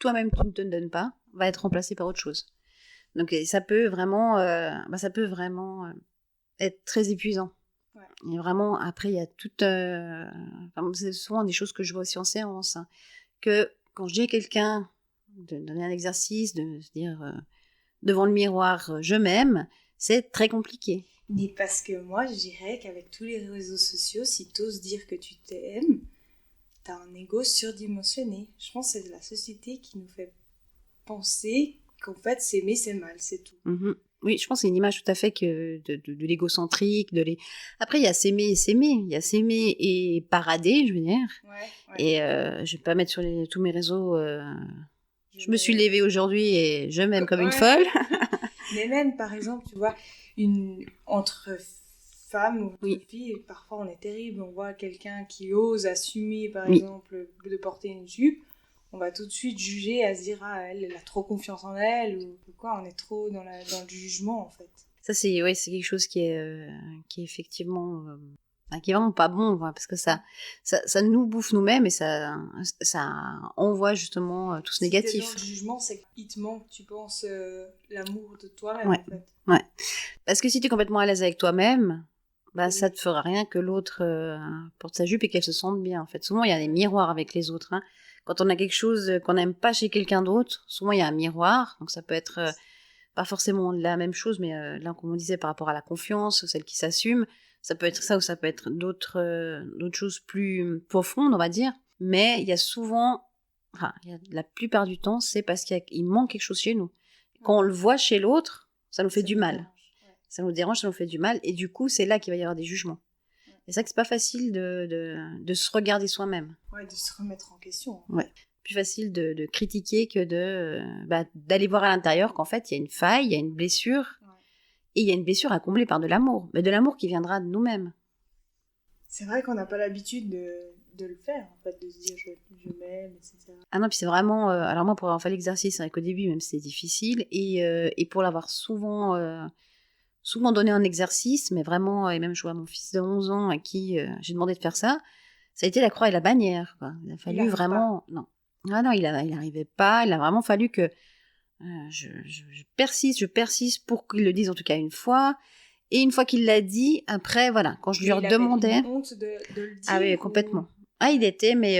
toi-même tu ne te donnes pas, va être remplacé par autre chose. Donc ça peut vraiment, être très épuisant. Ouais. Et vraiment, après, il y a c'est souvent des choses que je vois aussi en séance, hein, que quand je dis à quelqu'un de donner un exercice, de se dire devant le miroir, je m'aime, c'est très compliqué. Mais parce que moi, je dirais qu'avec tous les réseaux sociaux, si tu oses dire que tu t'aimes, t'as un ego surdimensionné. Je pense que c'est la société qui nous fait penser qu'en fait, s'aimer, c'est mal, c'est tout. Mm-hmm. Oui, je pense que c'est une image tout à fait que de l'égocentrique. Après, il y a s'aimer et s'aimer. Il y a s'aimer et parader, je veux dire. Ouais. Et je vais pas mettre sur tous mes réseaux... je me suis levée aujourd'hui et je m'aime comme une folle. Mais même, par exemple, tu vois, entre femmes ou oui. filles, parfois on est terrible. On voit quelqu'un qui ose assumer, par exemple, de porter une jupe. On va tout de suite juger, à se dire, ah, elle a trop confiance en elle, ou quoi, on est trop dans le jugement, en fait. Ça, c'est quelque chose qui est effectivement... qui est vraiment pas bon, parce que ça nous bouffe nous-mêmes et ça envoie justement tout ce négatif. Si t'es dans le jugement, c'est qu'il te manque, tu penses, l'amour de toi-même, en fait. Ouais. Parce que si tu es complètement à l'aise avec toi-même, ça te fera rien que l'autre porte sa jupe et qu'elle se sente bien, en fait. Souvent, il y a des miroirs avec les autres, hein. Quand on a quelque chose qu'on n'aime pas chez quelqu'un d'autre, souvent il y a un miroir, donc ça peut être pas forcément la même chose, mais là, comme on disait, par rapport à la confiance, celle qui s'assume, ça peut être ça ou ça peut être d'autres choses plus profondes, on va dire. Mais il y a souvent, la plupart du temps, c'est parce qu'il manque quelque chose chez nous. Quand on le voit chez l'autre, ça nous fait du mal. Ça nous dérange, ça nous fait du mal. Et du coup, c'est là qu'il va y avoir des jugements. C'est ça que c'est pas facile de se regarder soi-même. Ouais, de se remettre en question. Ouais. Plus facile de critiquer que d'aller voir à l'intérieur qu'en fait, il y a une faille, il y a une blessure. Ouais. Et il y a une blessure à combler par de l'amour. Mais de l'amour qui viendra de nous-mêmes. C'est vrai qu'on n'a pas l'habitude de le faire, en fait, de se dire je m'aime, etc. Ah non, puis c'est vraiment... alors moi, pour avoir fait l'exercice, c'est vrai qu'au début, même, c'était difficile. Et pour l'avoir souvent donné un exercice, mais vraiment, et même je vois mon fils de 11 ans à qui j'ai demandé de faire ça, ça a été la croix et la bannière, quoi. Il a fallu vraiment... Pas. Non. Ah non, il n'arrivait pas. Il a vraiment fallu que je persiste pour qu'il le dise en tout cas une fois. Et une fois qu'il l'a dit, après, voilà, quand je lui redemandais... Il avait honte de le dire. Ah oui, complètement. Ah, il était, mais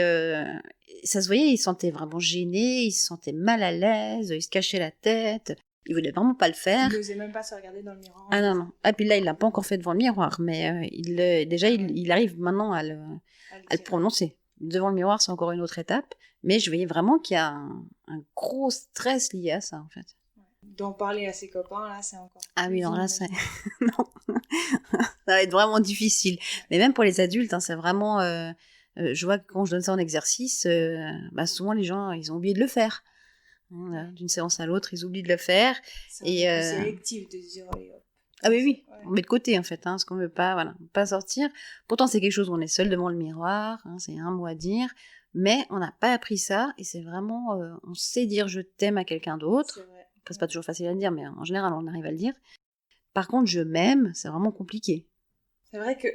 ça se voyait, il se sentait vraiment gêné, il se sentait mal à l'aise, il se cachait la tête. Il voulait vraiment pas le faire. Il n'osait même pas se regarder dans le miroir. Ah non. Ah, puis là, il l'a pas encore fait devant le miroir, mais il arrive maintenant à le prononcer. Devant le miroir, c'est encore une autre étape. Mais je voyais vraiment qu'il y a un gros stress lié à ça, en fait. D'en parler à ses copains, là, c'est encore... Ah oui, non, là, c'est... non. Ça va être vraiment difficile. Mais même pour les adultes, hein, c'est vraiment... je vois que quand je donne ça en exercice, souvent, les gens, ils ont oublié de le faire. D'une séance à l'autre, ils oublient de le faire. C'est sélectif de se dire... Ah oui, ouais. On met de côté, en fait, ce qu'on veut pas sortir. Pourtant, c'est quelque chose où on est seul devant le miroir, c'est un mot à dire, mais on n'a pas appris ça, et c'est vraiment... on sait dire « je t'aime » à quelqu'un d'autre. C'est vrai. C'est pas toujours facile à le dire, mais en général, on arrive à le dire. Par contre, « je m'aime », c'est vraiment compliqué. C'est vrai que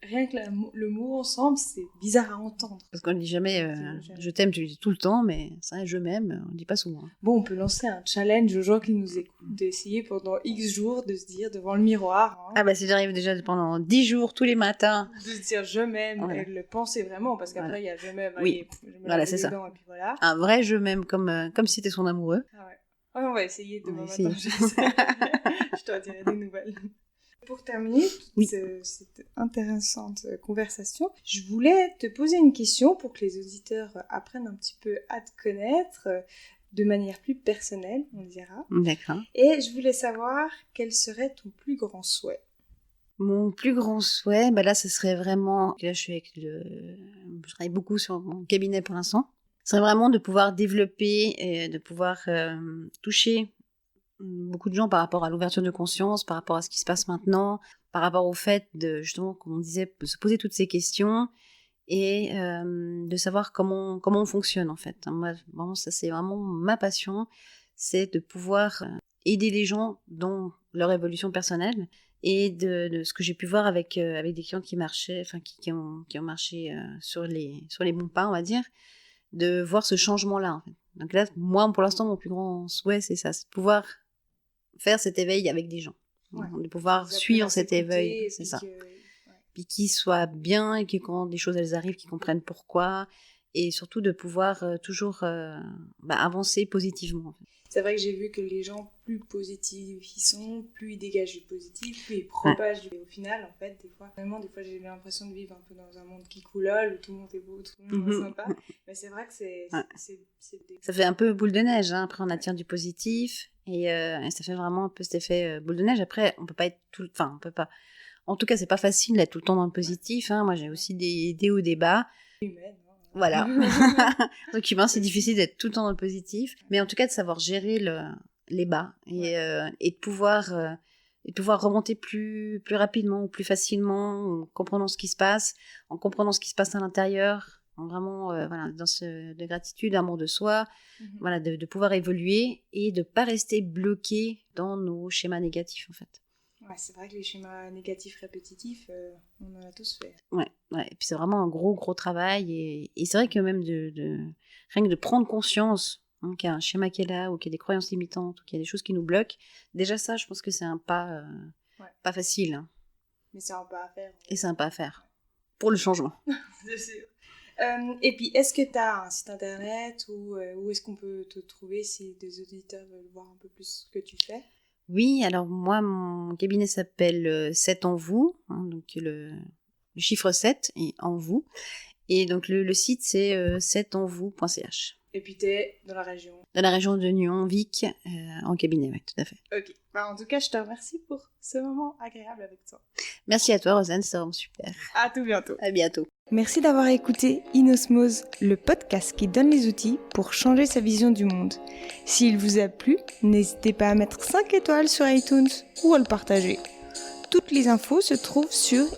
rien que le mot ensemble, c'est bizarre à entendre. Parce qu'on ne dit jamais je t'aime, tu le dis tout le temps, mais ça, je m'aime, on ne dit pas souvent. Bon, on peut lancer un challenge aux gens qui nous écoutent, d'essayer pendant X jours de se dire devant le miroir. Hein, ah si j'arrive déjà pendant 10 jours, tous les matins. De se dire je m'aime, et de le penser vraiment, parce qu'après il y a je m'aime, allez, voilà, c'est ça. Et puis voilà. Un vrai je m'aime, comme si c'était son amoureux. Ah ouais. On va essayer demain matin. Je t'en dirai des nouvelles. Pour terminer cette intéressante conversation, je voulais te poser une question pour que les auditeurs apprennent un petit peu à te connaître de manière plus personnelle, on dira. D'accord. Et je voulais savoir quel serait ton plus grand souhait. Mon plus grand souhait, là, ce serait vraiment... Là, je travaille beaucoup sur mon cabinet pour l'instant. Ce serait vraiment de pouvoir développer et de pouvoir toucher beaucoup de gens par rapport à l'ouverture de conscience, par rapport à ce qui se passe maintenant, par rapport au fait de, justement, comme on disait, de se poser toutes ces questions et de savoir comment on fonctionne, en fait. Moi, vraiment, ça, c'est vraiment ma passion, c'est de pouvoir aider les gens dans leur évolution personnelle et de ce que j'ai pu voir avec des clients qui marchaient, qui ont marché sur les bons pas, on va dire. de voir ce changement-là. En fait. Donc là, moi, pour l'instant, mon plus grand souhait, c'est ça, c'est de pouvoir faire cet éveil avec des gens, de pouvoir suivre cet éveil, c'est ça. Puis qu'ils soient bien et que quand des choses elles arrivent, qu'ils comprennent pourquoi, et surtout de pouvoir toujours avancer positivement. En fait. C'est vrai que j'ai vu que les gens, plus positifs ils sont, plus ils dégagent du positif, plus ils propagent du... Au final, en fait, des fois, j'ai l'impression de vivre un peu dans un monde qui coulole, où tout le monde est beau, tout le monde est sympa. Mais c'est vrai que c'est ça fait un peu boule de neige, hein. Après on attire du positif, et ça fait vraiment un peu cet effet boule de neige. Après, on peut pas être tout... Enfin, on peut pas... En tout cas, c'est pas facile d'être tout le temps dans le positif. Hein. Moi, j'ai aussi des hauts, des bas. Humaine. Voilà. En tant qu'humain, c'est difficile d'être tout le temps dans le positif. Mais en tout cas, de savoir gérer les bas et de pouvoir remonter plus rapidement ou plus facilement en comprenant ce qui se passe, en comprenant ce qui se passe à l'intérieur, en vraiment dans de gratitude, amour de soi, voilà, de pouvoir évoluer et de pas rester bloqué dans nos schémas négatifs en fait. Ouais, c'est vrai que les schémas négatifs répétitifs, on en a tous fait. Ouais. Et puis c'est vraiment un gros travail. Et c'est vrai que même rien que de prendre conscience qu'il y a un schéma qui est là, ou qu'il y a des croyances limitantes, ou qu'il y a des choses qui nous bloquent, déjà ça, je pense que c'est un pas pas facile. Hein. Mais c'est un pas à faire. Et c'est un pas à faire. Pour le changement. C'est sûr. Et puis, est-ce que tu as un site internet où est-ce qu'on peut te trouver si des auditeurs veulent voir un peu plus ce que tu fais ? Oui, alors moi, mon cabinet s'appelle 7 en vous, hein, donc le chiffre 7 est en vous. Et donc le site, c'est 7envous.ch. Et puis t'es dans la région ? Dans la région de Nyon, Vic, en cabinet, oui, tout à fait. Ok. En tout cas, je te remercie pour ce moment agréable avec toi. Merci à toi, Rosanne, c'est vraiment super. À tout bientôt. À bientôt. Merci d'avoir écouté Inosmose, le podcast qui donne les outils pour changer sa vision du monde. S'il vous a plu, n'hésitez pas à mettre 5 étoiles sur iTunes ou à le partager. Toutes les infos se trouvent sur